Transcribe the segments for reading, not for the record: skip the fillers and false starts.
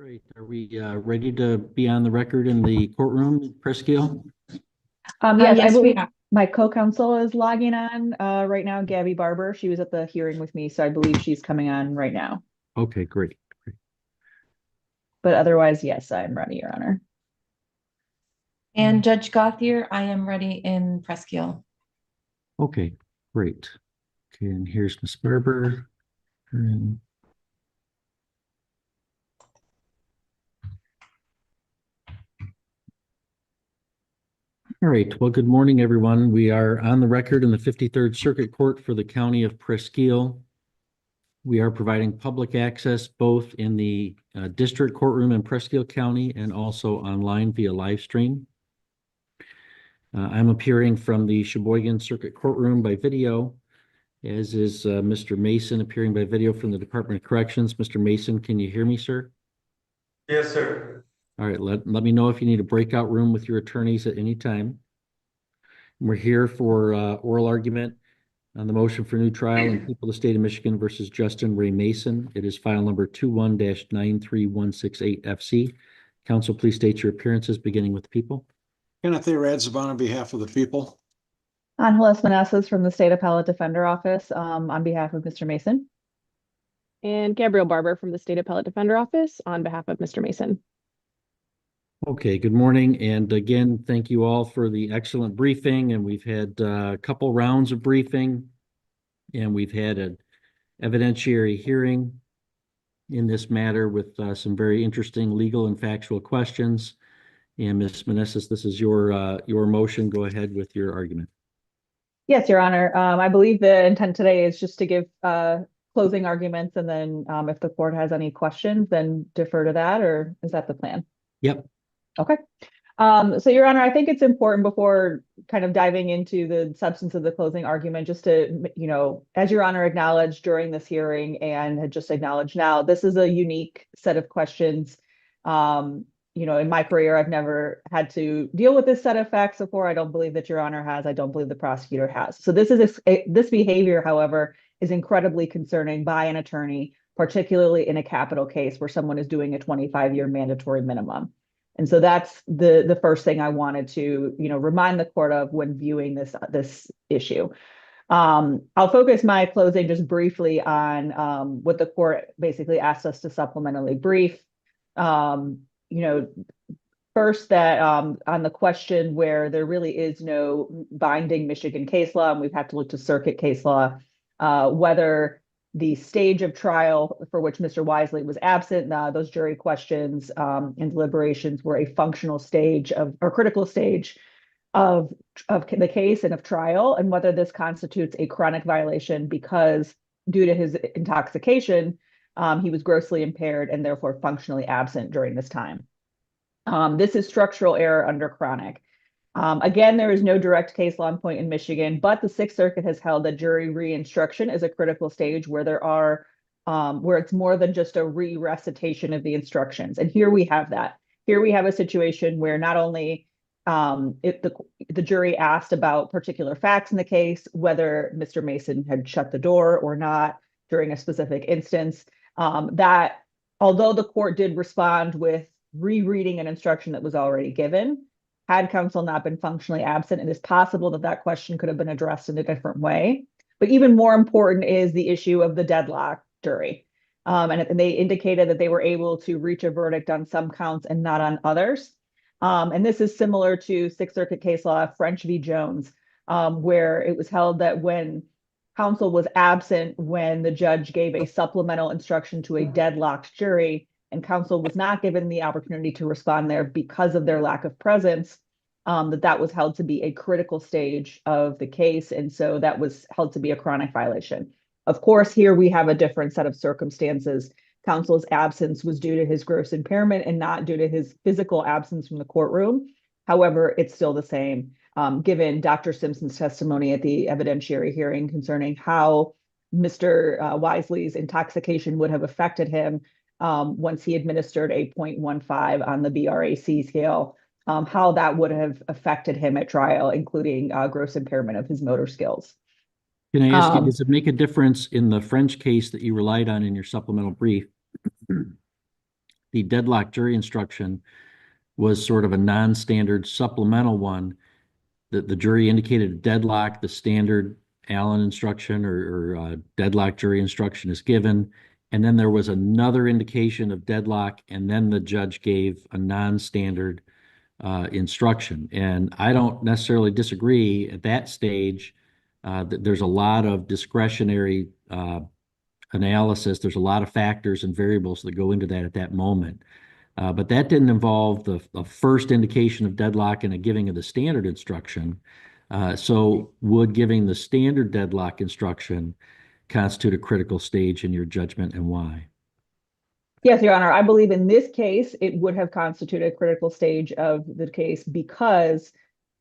Great. Are we ready to be on the record in the courtroom, Presqu'île? Yes, I Yes, we believe have. my co-counsel is logging on right now, Gabby Barber. She was at the hearing with me, so I believe she's coming on right now. Okay, great. But otherwise, yes, I'm ready, Your Honor. And Judge Gothier, I am ready in Presqu'île. Okay, great. Okay, and here's Ms. Barber. And all right. Well, good morning, everyone. We are on the record in the 53rd Circuit Court for the County of Presqu'île. We are providing public access both in the district courtroom in Presqu'île County and also online via live stream. I'm appearing from the Sheboygan Circuit Courtroom by video, as is Mr. Mason appearing by video from the Department of Corrections. Mr. Mason, can you hear me, sir? Yes, sir. All right, let me know if you need a breakout room with your attorneys at any time. We're here for oral argument on the motion for new trial in People of the State of Michigan versus Justin Ray Mason. It is file number 21-93168 FC. Counsel, please state your appearances, beginning with the people. Kenneth A. Radzabon on behalf of the people. Angeles Manassas from the State Appellate Defender Office on behalf of Mr. Mason. And Gabrielle Barber from the State Appellate Defender Office on behalf of Mr. Mason. Okay, good morning. And again, thank you all for the excellent briefing. And we've had a couple rounds of briefing, and we've had an evidentiary hearing in this matter with some very interesting legal and factual questions. And Ms. Manassas, this is your motion. Go ahead with your argument. Yes, Your Honor. I believe the intent today is just to give closing arguments, and then if the court has any questions, then defer to that, or is that the plan? Yep. Okay. So, Your Honor, I think it's important before kind of diving into the substance of the closing argument, just to, as Your Honor acknowledged during this hearing and had just acknowledged now, this is a unique set of questions. In my career, I've never had to deal with this set of facts before. I don't believe that Your Honor has. I don't believe the prosecutor has. So this behavior, however, is incredibly concerning by an attorney, particularly in a capital case where someone is doing a 25-year mandatory minimum. And so that's the first thing I wanted to, remind the court of when viewing this issue. I'll focus my closing just briefly on what the court basically asked us to supplementally brief. First, that on the question where there really is no binding Michigan case law, and we've had to look to circuit case law, whether the stage of trial for which Mr. Wisely was absent, those jury questions and deliberations were a functional stage or critical stage of the case and of trial, and whether this constitutes a chronic violation because due to his intoxication, he was grossly impaired and therefore functionally absent during this time. This is structural error under chronic. Again, there is no direct case law in point in Michigan, but the Sixth Circuit has held that jury re-instruction is a critical stage where where it's more than just a re-recitation of the instructions. And here we have that. Here we have a situation where not only the jury asked about particular facts in the case, whether Mr. Mason had shut the door or not during a specific instance, that although the court did respond with rereading an instruction that was already given, had counsel not been functionally absent, it is possible that question could have been addressed in a different way. But even more important is the issue of the deadlock jury. And they indicated that they were able to reach a verdict on some counts and not on others. And this is similar to Sixth Circuit case law, French v. Jones, where it was held that when counsel was absent, when the judge gave a supplemental instruction to a deadlocked jury, and counsel was not given the opportunity to respond there because of their lack of presence, that was held to be a critical stage of the case. And so that was held to be a chronic violation. Of course, here we have a different set of circumstances. Counsel's absence was due to his gross impairment and not due to his physical absence from the courtroom. However, it's still the same, given Dr. Simpson's testimony at the evidentiary hearing concerning how Mr. Wisely's intoxication would have affected him once he administered a 0.15 on the BRAC scale, how that would have affected him at trial, including gross impairment of his motor skills. Can I ask you, does it make a difference in the French case that you relied on in your supplemental brief the deadlock jury instruction was sort of a non-standard supplemental one. The jury indicated a deadlock, the standard Allen instruction or deadlock jury instruction is given. And then there was another indication of deadlock, and then the judge gave a non-standard instruction. And I don't necessarily disagree at that stage that there's a lot of discretionary analysis. There's a lot of factors and variables that go into that at that moment. But that didn't involve the first indication of deadlock and a giving of the standard instruction. So would giving the standard deadlock instruction constitute a critical stage in your judgment, and why? Yes, Your Honor. I believe in this case, it would have constituted a critical stage of the case because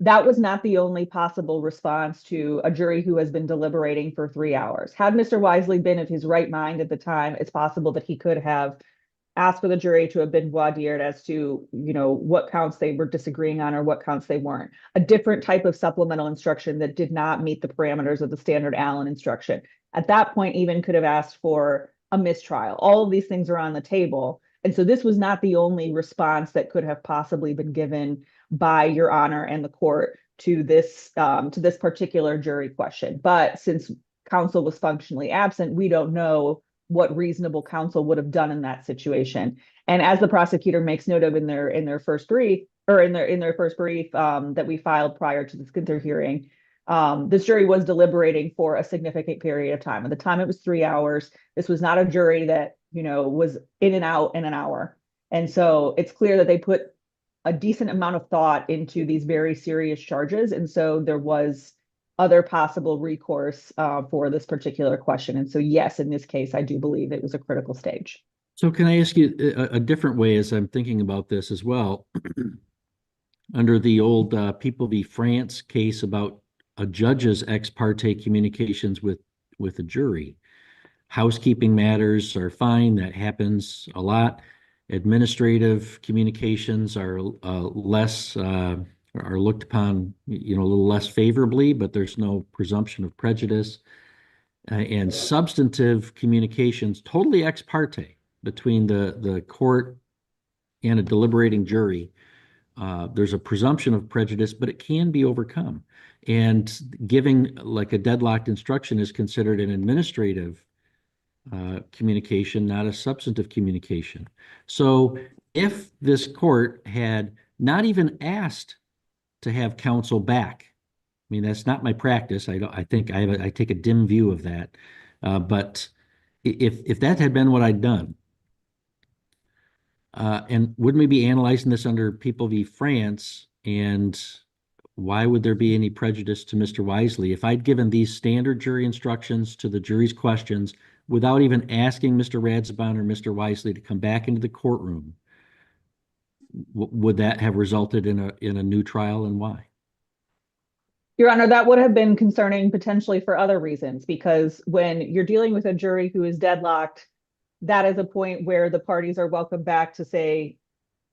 that was not the only possible response to a jury who has been deliberating for 3 hours. Had Mr. Wisely been of his right mind at the time, it's possible that he could have asked for the jury to have been voir dired as to, what counts they were disagreeing on or what counts they weren't. A different type of supplemental instruction that did not meet the parameters of the standard Allen instruction. At that point, even could have asked for a mistrial. All of these things are on the table. And so this was not the only response that could have possibly been given by Your Honor and the court to this particular jury question. But since counsel was functionally absent, we don't know what reasonable counsel would have done in that situation. And as the prosecutor makes note of in their first brief that we filed prior to the Skinther hearing, this jury was deliberating for a significant period of time. At the time, it was 3 hours. This was not a jury that, was in and out in an hour. And so it's clear that they put a decent amount of thought into these very serious charges. And so there was other possible recourse for this particular question. And so, yes, in this case, I do believe it was a critical stage. So can I ask you a different way as I'm thinking about this as well? Under the old People v. France case about a judge's ex parte communications with a jury, housekeeping matters are fine. That happens a lot. Administrative communications are less are looked upon, a little less favorably, but there's no presumption of prejudice. And substantive communications, totally ex parte between the court and a deliberating jury, there's a presumption of prejudice, but it can be overcome. And giving like a deadlocked instruction is considered an administrative communication, not a substantive communication. So if this court had not even asked to have counsel back, I mean, that's not my practice. I think I take a dim view of that. But if that had been what I'd done, and wouldn't we be analyzing this under People v. France? And why would there be any prejudice to Mr. Wisely if I'd given these standard jury instructions to the jury's questions without even asking Mr. Radzabon or Mr. Wisely to come back into the courtroom? Would that have resulted in a new trial, and why? Your Honor, that would have been concerning potentially for other reasons, because when you're dealing with a jury who is deadlocked, that is a point where the parties are welcome back to say,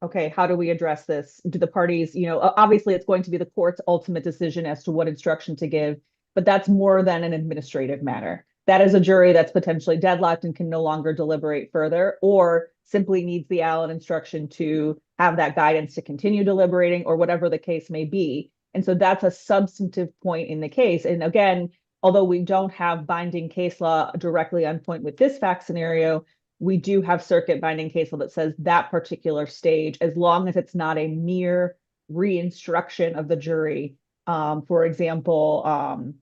okay, how do we address this? Do the parties, obviously it's going to be the court's ultimate decision as to what instruction to give, but that's more than an administrative matter. That is a jury that's potentially deadlocked and can no longer deliberate further, or simply needs the Allen instruction to have that guidance to continue deliberating, or whatever the case may be. And so that's a substantive point in the case. And again, although we don't have binding case law directly on point with this fact scenario, we do have circuit binding case law that says that particular stage, as long as it's not a mere re-instruction of the jury. For example,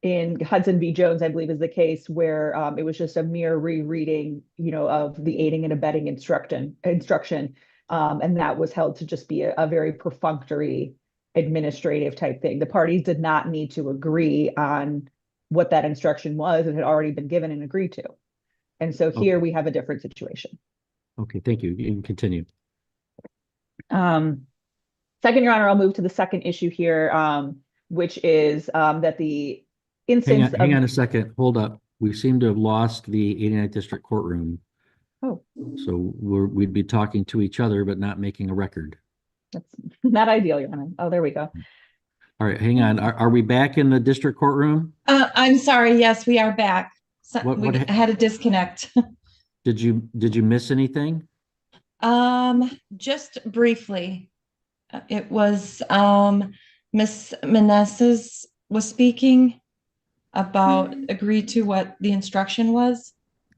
in Hudson v. Jones, I believe is the case where it was just a mere rereading, of the aiding and abetting instruction. And that was held to just be a very perfunctory administrative type thing. The parties did not need to agree on what that instruction was. It had already been given and agreed to. And so here we have a different situation. Okay, thank you. You can continue. Second, Your Honor, I'll move to the second issue here, which is that the instance Hang on a second. Hold up. We seem to have lost the 89th District Courtroom. Oh. So we'd be talking to each other, but not making a record. That's not ideal, Your Honor. Oh, there we go. All right, hang on. Are we back in the district courtroom? I'm sorry. Yes, we are back. So What we had a disconnect. Did you miss anything? Just briefly, it was Miss Meneses was speaking about agree to what the instruction was.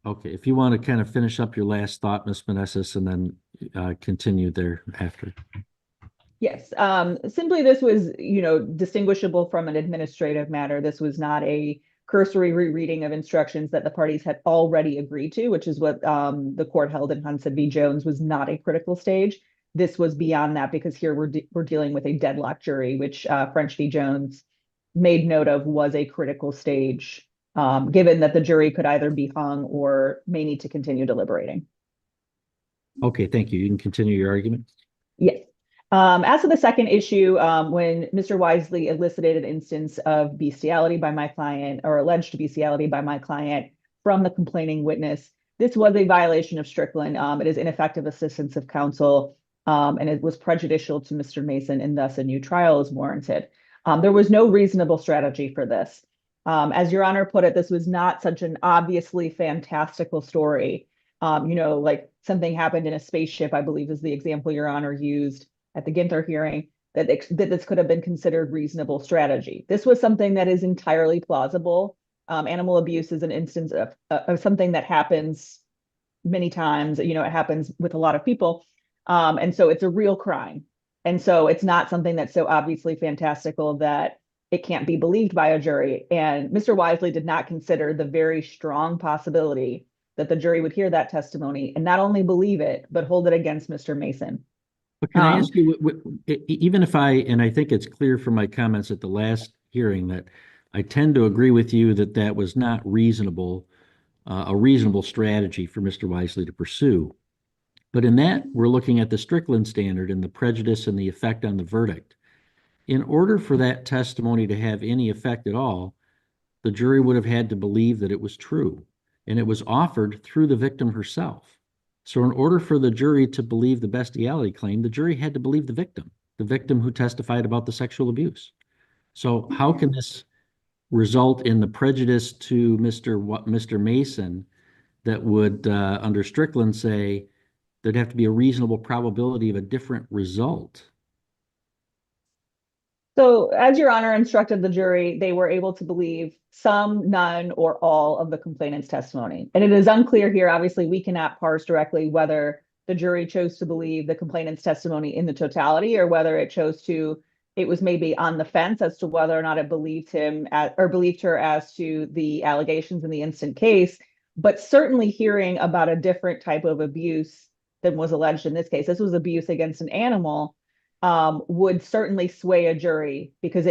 Okay, if you want to kind of finish up your last thought, Ms. Meneses, and then continue thereafter. Yes, simply this was, distinguishable from an administrative matter. This was not a cursory rereading of instructions that the parties had already agreed to, which is what the court held in Hudson v. Jones was not a critical stage. This was beyond that because here we're dealing with a deadlock jury, which French v. Jones made note of was a critical stage, given that the jury could either be hung or may need to continue deliberating. Okay, thank you. You can continue your argument. Yes. As to the second issue, when Mr. Wisely elicited an instance of bestiality by my client or alleged bestiality by my client from the complaining witness, this was a violation of Strickland. It is ineffective assistance of counsel, and it was prejudicial to Mr. Mason, and thus a new trial is warranted. There was no reasonable strategy for this. As Your Honor put it, this was not such an obviously fantastical story. Like something happened in a spaceship, I believe is the example Your Honor used at the Ginther hearing, that this could have been considered reasonable strategy. This was something that is entirely plausible. Animal abuse is an instance of something that happens many times. It happens with a lot of people. And so it's a real crime. And so it's not something that's so obviously fantastical that it can't be believed by a jury. And Mr. Wisely did not consider the very strong possibility that the jury would hear that testimony and not only believe it, but hold it against Mr. Mason. But can I ask you, even if and I think it's clear from my comments at the last hearing that I tend to agree with you that that was not reasonable, a reasonable strategy for Mr. Wisely to pursue. But in that, we're looking at the Strickland standard and the prejudice and the effect on the verdict. In order for that testimony to have any effect at all, the jury would have had to believe that it was true, and it was offered through the victim herself. So in order for the jury to believe the bestiality claim, the jury had to believe the victim who testified about the sexual abuse. So how can this result in the prejudice to Mr. Mason that would, under Strickland, say there'd have to be a reasonable probability of a different result? So as Your Honor instructed the jury, they were able to believe some, none, or all of the complainant's testimony. And it is unclear here. Obviously, we cannot parse directly whether the jury chose to believe the complainant's testimony in the totality or whether it was maybe on the fence as to whether or not it believed believed her as to the allegations in the instant case. But certainly hearing about a different type of abuse than was alleged in this case, this was abuse against an animal, would certainly sway a jury because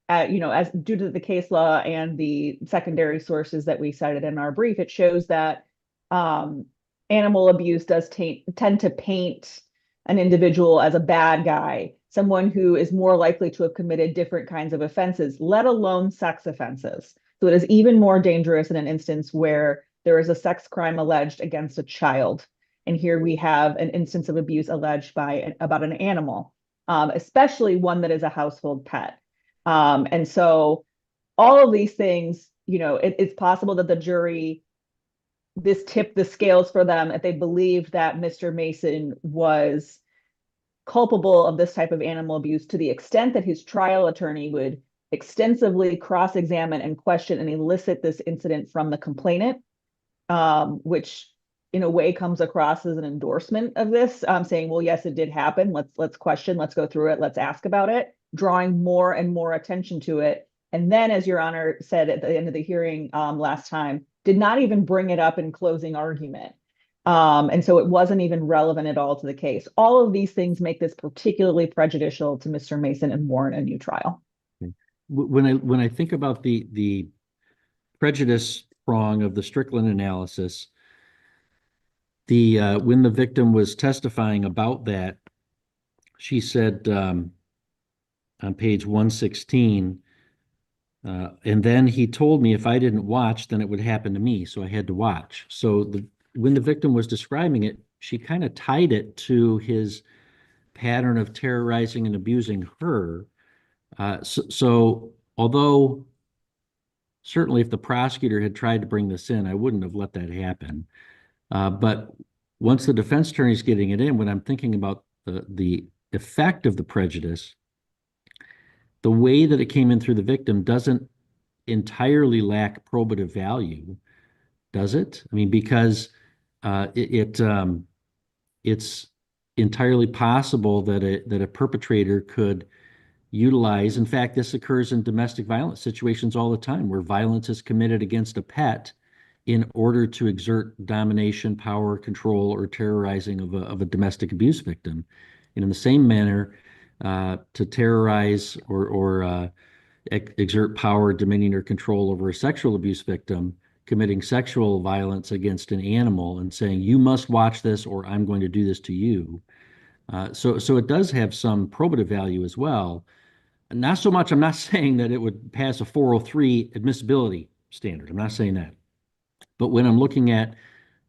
as due to the case law and the secondary sources that we cited in our brief, it shows that animal abuse does tend to paint an individual as a bad guy, someone who is more likely to have committed different kinds of offenses, let alone sex offenses. So it is even more dangerous in an instance where there is a sex crime alleged against a child. And here we have an instance of abuse alleged about an animal, especially one that is a household pet. And so all of these things, it's possible that the jury, this tipped the scales for them if they believed that Mr. Mason was culpable of this type of animal abuse to the extent that his trial attorney would extensively cross-examine and question and elicit this incident from the complainant, which in a way comes across as an endorsement of this, saying, well, yes, it did happen. Let's question, let's go through it, let's ask about it, drawing more and more attention to it. And then, as Your Honor said at the end of the hearing last time, did not even bring it up in closing argument. And so it wasn't even relevant at all to the case. All of these things make this particularly prejudicial to Mr. Mason and warrant a new trial. When I think about the prejudice prong of the Strickland analysis, when the victim was testifying about that, she said on page 116, and then he told me if I didn't watch, then it would happen to me. So I had to watch. So when the victim was describing it, she kind of tied it to his pattern of terrorizing and abusing her. So although certainly if the prosecutor had tried to bring this in, I wouldn't have let that happen. But once the defense attorney is getting it in, when I'm thinking about the effect of the prejudice, the way that it came in through the victim doesn't entirely lack probative value, does it? I mean, because it's entirely possible that a perpetrator could utilize. In fact, this occurs in domestic violence situations all the time, where violence is committed against a pet in order to exert domination, power, control, or terrorizing of a domestic abuse victim. And in the same manner, to terrorize or exert power, dominion, or control over a sexual abuse victim committing sexual violence against an animal and saying, you must watch this or I'm going to do this to you. So it does have some probative value as well. Not so much, I'm not saying that it would pass a 403 admissibility standard. I'm not saying that. But when I'm looking at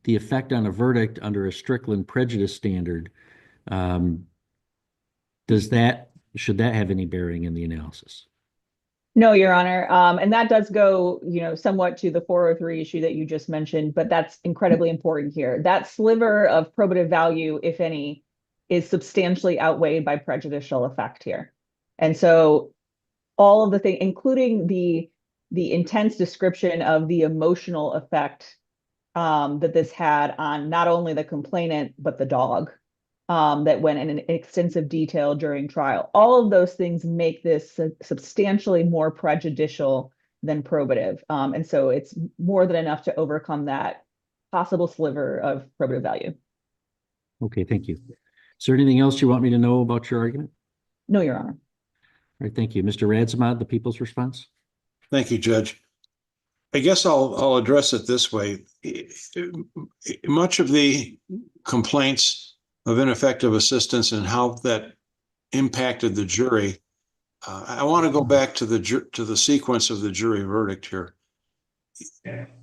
the effect on a verdict under a Strickland prejudice standard, should that have any bearing in the analysis? No, Your Honor. And that does go, somewhat to the 403 issue that you just mentioned, but that's incredibly important here. That sliver of probative value, if any, is substantially outweighed by prejudicial effect here. And so all of the things, including the intense description of the emotional effect that this had on not only the complainant, but the dog, that went in extensive detail during trial. All of those things make this substantially more prejudicial than probative. And so it's more than enough to overcome that possible sliver of probative value. Okay, thank you. Is there anything else you want me to know about your argument? No, Your Honor. All right, thank you. Mr. Radzimod, the people's response? Thank you, Judge. I guess I'll address it this way. Much of the complaints of ineffective assistance and how that impacted the jury, I want to go back to the sequence of the jury verdict here.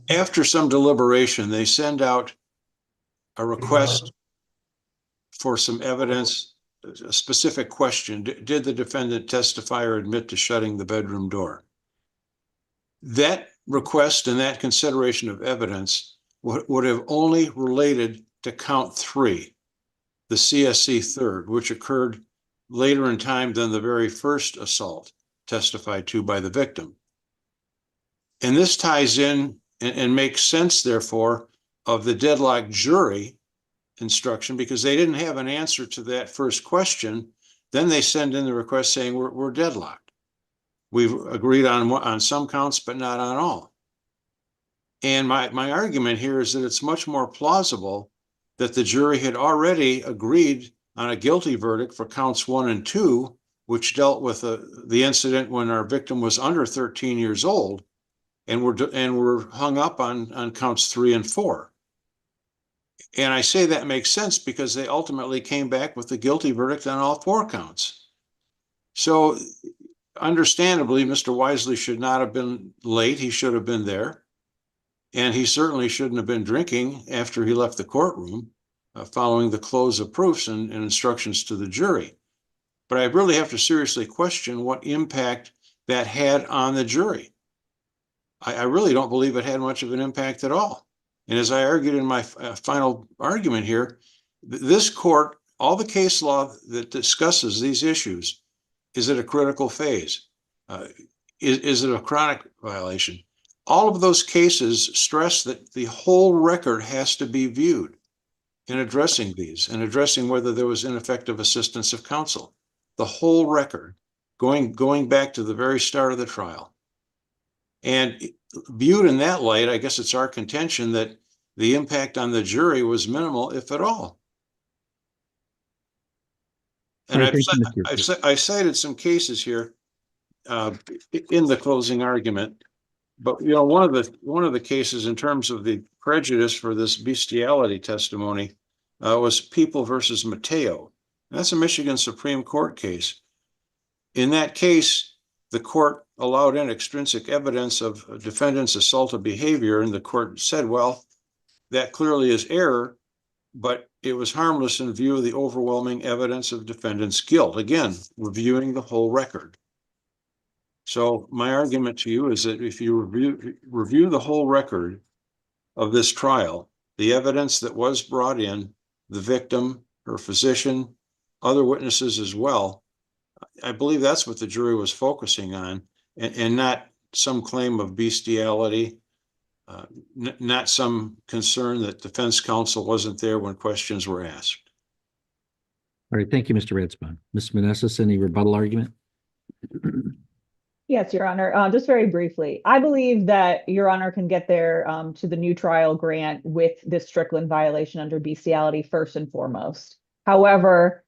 After some deliberation, they send out a request for some evidence, a specific question. Did the defendant testify or admit to shutting the bedroom door? That request and that consideration of evidence would have only related to count 3, the CSC third, which occurred later in time than the very first assault testified to by the victim. And this ties in and makes sense, therefore, of the deadlock jury instruction, because they didn't have an answer to that first question. Then they send in the request saying we're deadlocked. We've agreed on some counts, but not on all. And my argument here is that it's much more plausible that the jury had already agreed on a guilty verdict for counts 1 and 2, which dealt with the incident when our victim was under 13 years old, and were hung up on counts 3 and 4. And I say that makes sense because they ultimately came back with the guilty verdict on all 4 counts. So understandably, Mr. Wisely should not have been late. He should have been there. And he certainly shouldn't have been drinking after he left the courtroom, following the close of proofs and instructions to the jury. But I really have to seriously question what impact that had on the jury. I really don't believe it had much of an impact at all. And as I argued in my final argument here, this court, all the case law that discusses these issues, is at a critical phase. Is it a chronic violation? All of those cases stress that the whole record has to be viewed in addressing these and addressing whether there was ineffective assistance of counsel. The whole record, going back to the very start of the trial. And viewed in that light, I guess it's our contention that the impact on the jury was minimal, if at all. And I cited some cases here in the closing argument. But one of the cases in terms of the prejudice for this bestiality testimony was People versus Mateo. That's a Michigan Supreme Court case. In that case, the court allowed in extrinsic evidence of a defendant's assaultive behavior, and the court said, well, that clearly is error, but it was harmless in view of the overwhelming evidence of defendant's guilt. Again, reviewing the whole record. So my argument to you is that if you review the whole record of this trial, the evidence that was brought in the victim, her physician, other witnesses as well. I believe that's what the jury was focusing on, and not some claim of bestiality, not some concern that defense counsel wasn't there when questions were asked. All right, thank you, Mr. Redspun. Ms. Manessis, any rebuttal argument? Yes, Your Honor. Just very briefly, I believe that Your Honor can get there to the new trial grant with this Strickland violation under bestiality first and foremost. However,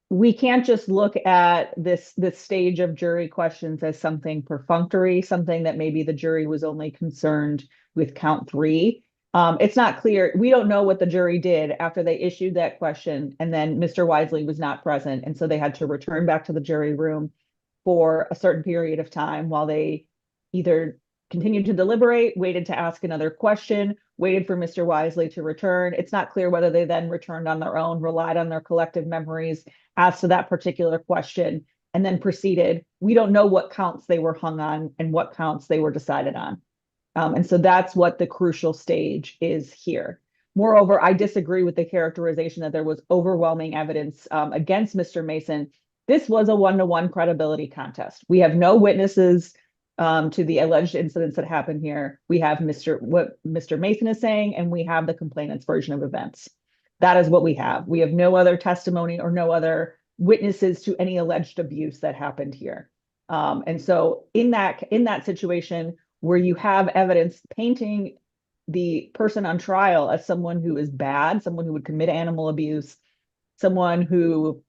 we can't just look at this stage of jury questions as something perfunctory, something that maybe the jury was only concerned with count 3. It's not clear. We don't know what the jury did after they issued that question, and then Mr. Wisely was not present, and so they had to return back to the jury room for a certain period of time while they either continued to deliberate, waited to ask another question, waited for Mr. Wisely to return. It's not clear whether they then returned on their own, relied on their collective memories as to that particular question, and then proceeded. We don't know what counts they were hung on and what counts they were decided on. And so that's what the crucial stage is here. Moreover, I disagree with the characterization that there was overwhelming evidence against Mr. Mason. This was a one-to-one credibility contest. We have no witnesses to the alleged incidents that happened here. We have what Mr. Mason is saying, and we have the complainant's version of events. That is what we have. We have no other testimony or no other witnesses to any alleged abuse that happened here. And so in that situation where you have evidence painting the person on trial as someone who is bad, someone who would commit animal abuse, someone who,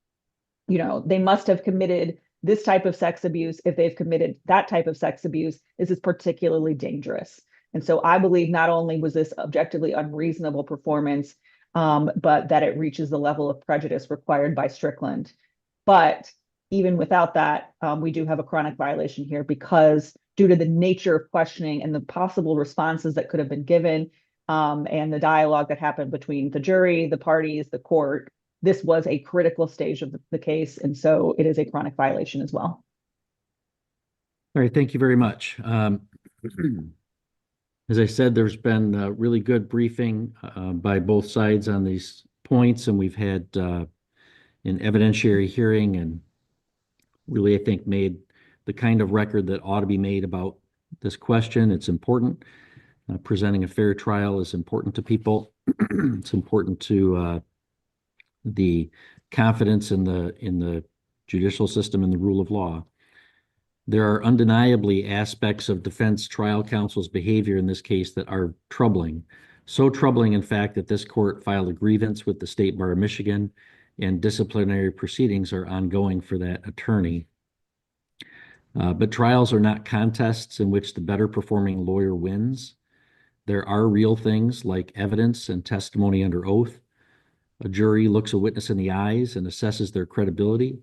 you know, they must have committed this type of sex abuse if they've committed that type of sex abuse, this is particularly dangerous. And so I believe not only was this objectively unreasonable performance, but that it reaches the level of prejudice required by Strickland. But even without that, we do have a chronic violation here because due to the nature of questioning and the possible responses that could have been given and the dialogue that happened between the jury, the parties, the court, this was a critical stage of the case. And so it is a chronic violation as well. All right, thank you very much. As I said, there's been a really good briefing by both sides on these points, and we've had an evidentiary hearing and really, I think, made the kind of record that ought to be made about this question. It's important. Presenting a fair trial is important to people. It's important to the confidence in the judicial system and the rule of law. There are undeniably aspects of defense trial counsel's behavior in this case that are troubling. So troubling, in fact, that this court filed a grievance with the State Bar of Michigan, and disciplinary proceedings are ongoing for that attorney. But trials are not contests in which the better performing lawyer wins. There are real things like evidence and testimony under oath. A jury looks a witness in the eyes and assesses their credibility.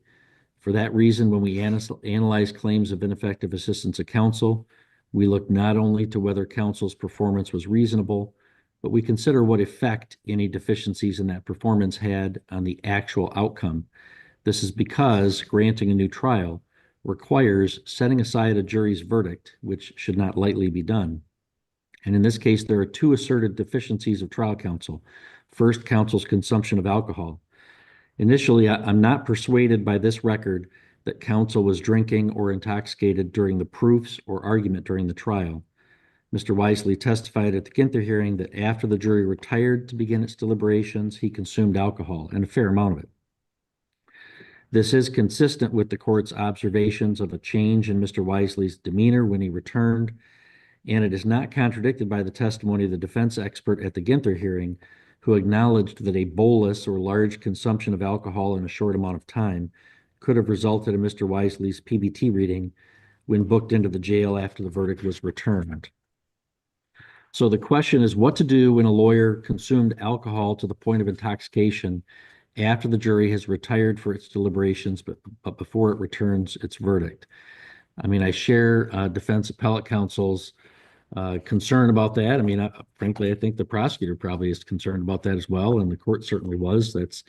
For that reason, when we analyze claims of ineffective assistance of counsel, we look not only to whether counsel's performance was reasonable, but we consider what effect any deficiencies in that performance had on the actual outcome. This is because granting a new trial requires setting aside a jury's verdict, which should not lightly be done. And in this case, there are two asserted deficiencies of trial counsel. First, counsel's consumption of alcohol. Initially, I'm not persuaded by this record that counsel was drinking or intoxicated during the proofs or argument during the trial. Mr. Wisely testified at the Ginther hearing that after the jury retired to begin its deliberations, he consumed alcohol, and a fair amount of it. This is consistent with the court's observations of a change in Mr. Wisely's demeanor when he returned, and it is not contradicted by the testimony of the defense expert at the Ginther hearing, who acknowledged that a bolus or large consumption of alcohol in a short amount of time could have resulted in Mr. Wisely's PBT reading when booked into the jail after the verdict was returned. So the question is what to do when a lawyer consumed alcohol to the point of intoxication after the jury has retired for its deliberations, but before it returns its verdict. I mean, I share defense appellate counsel's concern about that. I mean, frankly, I think the prosecutor probably is concerned about that as well, and the court certainly was. That's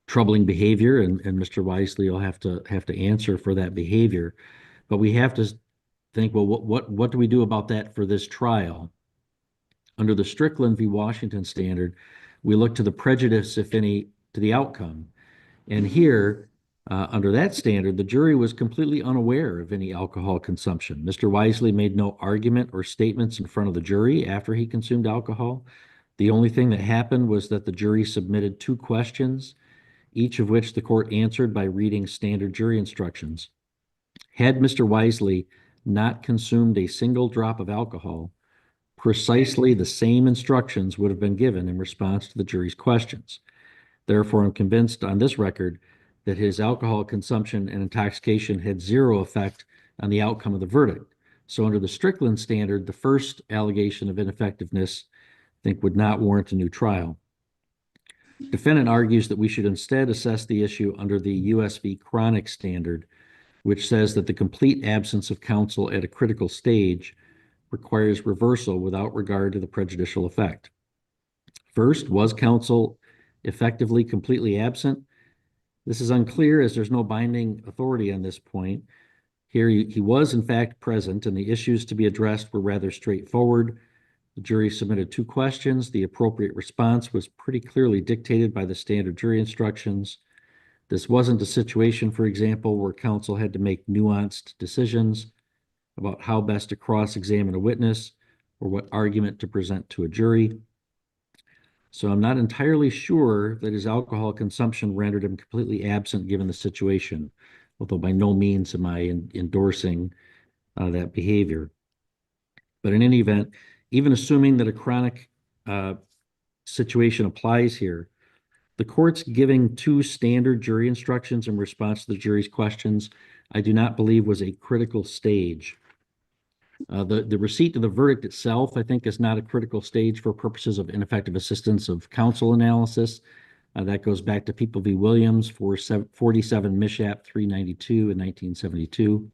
troubling behavior, and Mr. Wisely will have to answer for that behavior. But we have to think, well, what do we do about that for this trial? Under the Strickland v. Washington standard, we look to the prejudice, if any, to the outcome. And here, under that standard, the jury was completely unaware of any alcohol consumption. Mr. Wisely made no argument or statements in front of the jury after he consumed alcohol. The only thing that happened was that the jury submitted 2 questions, each of which the court answered by reading standard jury instructions. Had Mr. Wisely not consumed a single drop of alcohol, precisely the same instructions would have been given in response to the jury's questions. Therefore, I'm convinced on this record that his alcohol consumption and intoxication had 0 effect on the outcome of the verdict. So under the Strickland standard, the first allegation of ineffectiveness, I think, would not warrant a new trial. Defendant argues that we should instead assess the issue under the U.S. v. Chronic standard, which says that the complete absence of counsel at a critical stage requires reversal without regard to the prejudicial effect. First, was counsel effectively completely absent? This is unclear as there's no binding authority on this point. Here he was in fact present, and the issues to be addressed were rather straightforward. The jury submitted 2 questions. The appropriate response was pretty clearly dictated by the standard jury instructions. This wasn't a situation, for example, where counsel had to make nuanced decisions about how best to cross-examine a witness or what argument to present to a jury. So I'm not entirely sure that his alcohol consumption rendered him completely absent given the situation, although by no means am I endorsing that behavior. But in any event, even assuming that a chronic situation applies here, the court's giving 2 standard jury instructions in response to the jury's questions, I do not believe was a critical stage. The receipt of the verdict itself, I think, is not a critical stage for purposes of ineffective assistance of counsel analysis. That goes back to People v. Williams for 47 Mishap 392 in 1972.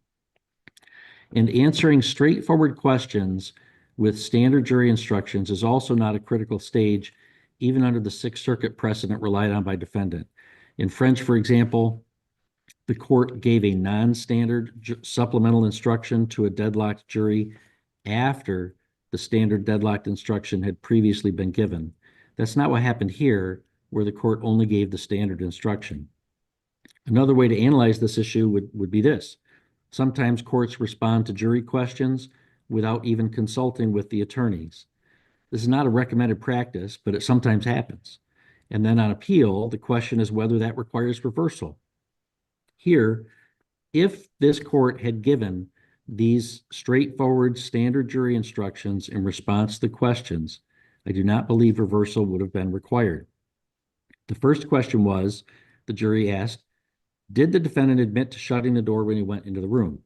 And answering straightforward questions with standard jury instructions is also not a critical stage, even under the Sixth Circuit precedent relied on by defendant. In French, for example, the court gave a non-standard supplemental instruction to a deadlocked jury after the standard deadlocked instruction had previously been given. That's not what happened here, where the court only gave the standard instruction. Another way to analyze this issue would be this. Sometimes courts respond to jury questions without even consulting with the attorneys. This is not a recommended practice, but it sometimes happens. And then on appeal, the question is whether that requires reversal. Here, if this court had given these straightforward standard jury instructions in response to the questions, I do not believe reversal would have been required. The first question was, the jury asked, did the defendant admit to shutting the door when he went into the room?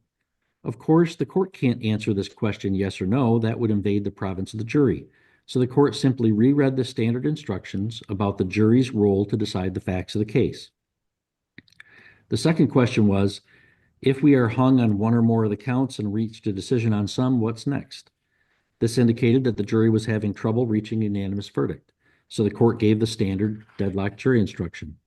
Of course, the court can't answer this question yes or no. That would invade the province of the jury. So the court simply reread the standard instructions about the jury's role to decide the facts of the case. The second question was, if we are hung on one or more of the counts and reached a decision on some, what's next? This indicated that the jury was having trouble reaching a unanimous verdict. So the court gave the standard deadlock jury instruction.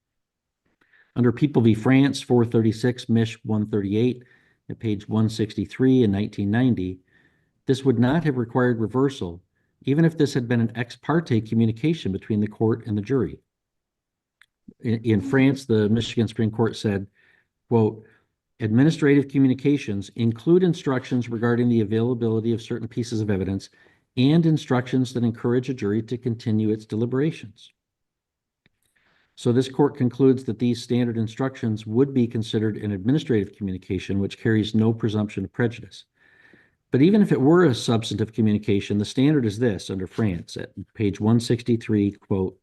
Under People v. France 436 Mich 138 at page 163 in 1990, this would not have required reversal, even if this had been an ex parte communication between the court and the jury. In France, the Michigan Supreme Court said, quote, administrative communications include instructions regarding the availability of certain pieces of evidence and instructions that encourage a jury to continue its deliberations. So this court concludes that these standard instructions would be considered an administrative communication, which carries no presumption of prejudice. But even if it were a substantive communication, the standard is this under France at page 163, quote,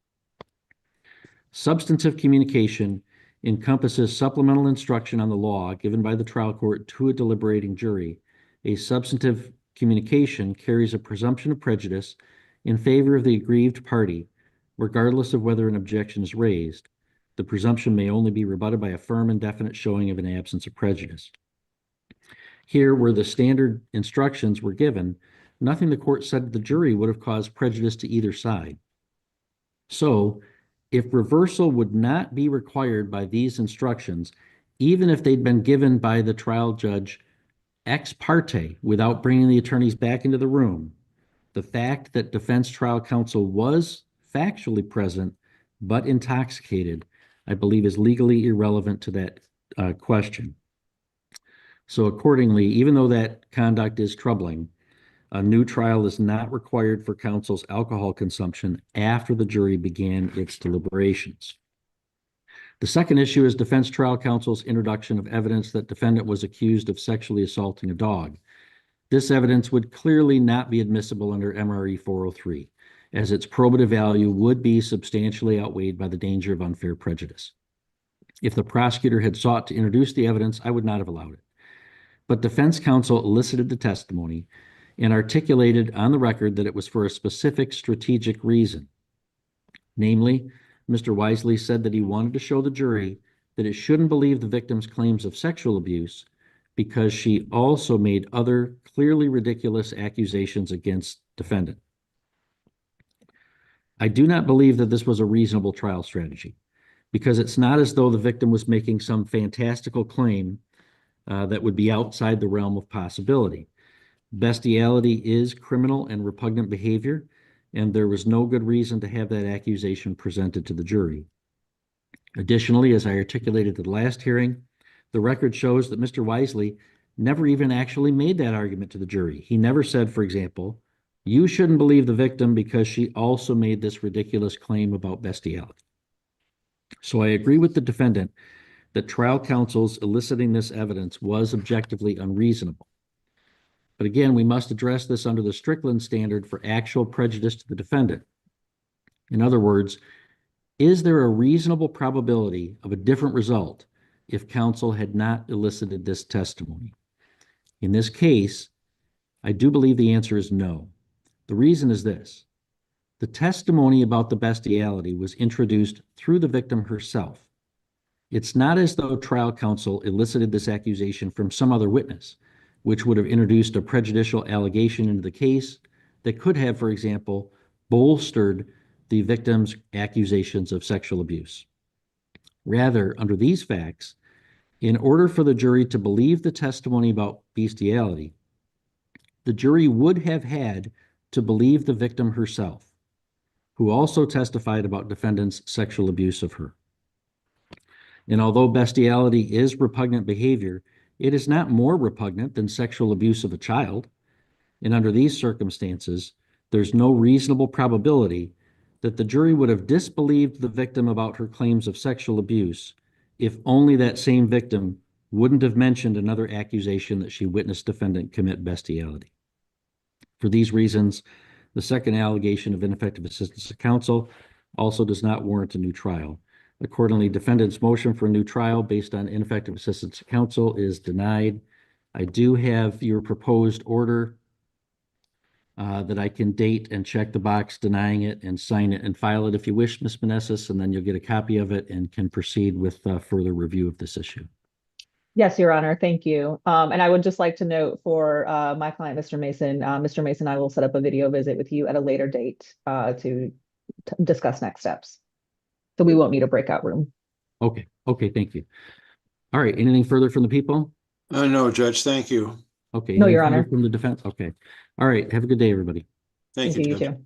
substantive communication encompasses supplemental instruction on the law given by the trial court to a deliberating jury. A substantive communication carries a presumption of prejudice in favor of the aggrieved party, regardless of whether an objection is raised. The presumption may only be rebutted by a firm and definite showing of an absence of prejudice. Here, where the standard instructions were given, nothing the court said to the jury would have caused prejudice to either side. So, if reversal would not be required by these instructions, even if they'd been given by the trial judge ex parte without bringing the attorneys back into the room, the fact that defense trial counsel was factually present but intoxicated, I believe is legally irrelevant to that question. So accordingly, even though that conduct is troubling, a new trial is not required for counsel's alcohol consumption after the jury began its deliberations. The second issue is defense trial counsel's introduction of evidence that defendant was accused of sexually assaulting a dog. This evidence would clearly not be admissible under MRE 403, as its probative value would be substantially outweighed by the danger of unfair prejudice. If the prosecutor had sought to introduce the evidence, I would not have allowed it. But defense counsel elicited the testimony and articulated on the record that it was for a specific strategic reason. Namely, Mr. Wisely said that he wanted to show the jury that it shouldn't believe the victim's claims of sexual abuse because she also made other clearly ridiculous accusations against defendant. I do not believe that this was a reasonable trial strategy, because it's not as though the victim was making some fantastical claim that would be outside the realm of possibility. Bestiality is criminal and repugnant behavior, and there was no good reason to have that accusation presented to the jury. Additionally, as I articulated at the last hearing, the record shows that Mr. Wisely never even actually made that argument to the jury. He never said, for example, you shouldn't believe the victim because she also made this ridiculous claim about bestiality. So I agree with the defendant that trial counsel's eliciting this evidence was objectively unreasonable. But again, we must address this under the Strickland standard for actual prejudice to the defendant. In other words, is there a reasonable probability of a different result if counsel had not elicited this testimony? In this case, I do believe the answer is no. The reason is this: the testimony about the bestiality was introduced through the victim herself. It's not as though trial counsel elicited this accusation from some other witness, which would have introduced a prejudicial allegation into the case that could have, for example, bolstered the victim's accusations of sexual abuse. Rather, under these facts, in order for the jury to believe the testimony about bestiality, the jury would have had to believe the victim herself, who also testified about defendant's sexual abuse of her. And although bestiality is repugnant behavior, it is not more repugnant than sexual abuse of a child. And under these circumstances, there's no reasonable probability that the jury would have disbelieved the victim about her claims of sexual abuse if only that same victim wouldn't have mentioned another accusation that she witnessed defendant commit bestiality. For these reasons, the second allegation of ineffective assistance of counsel also does not warrant a new trial. Accordingly, defendant's motion for a new trial based on ineffective assistance of counsel is denied. I do have your proposed order that I can date and check the box denying it and sign it and file it if you wish, Ms. Meneses, and then you'll get a copy of it and can proceed with further review of this issue. Yes, Your Honor, thank you. And I would just like to note for my client, Mr. Mason, I will set up a video visit with you at a later date to discuss next steps. So we won't need a breakout room. Okay, thank you. All right, anything further from the people? No, Judge, thank you. Okay. No, anything Your further Honor. From the defense? Okay. All right, have a good day, everybody. Thank You you, Judge. too.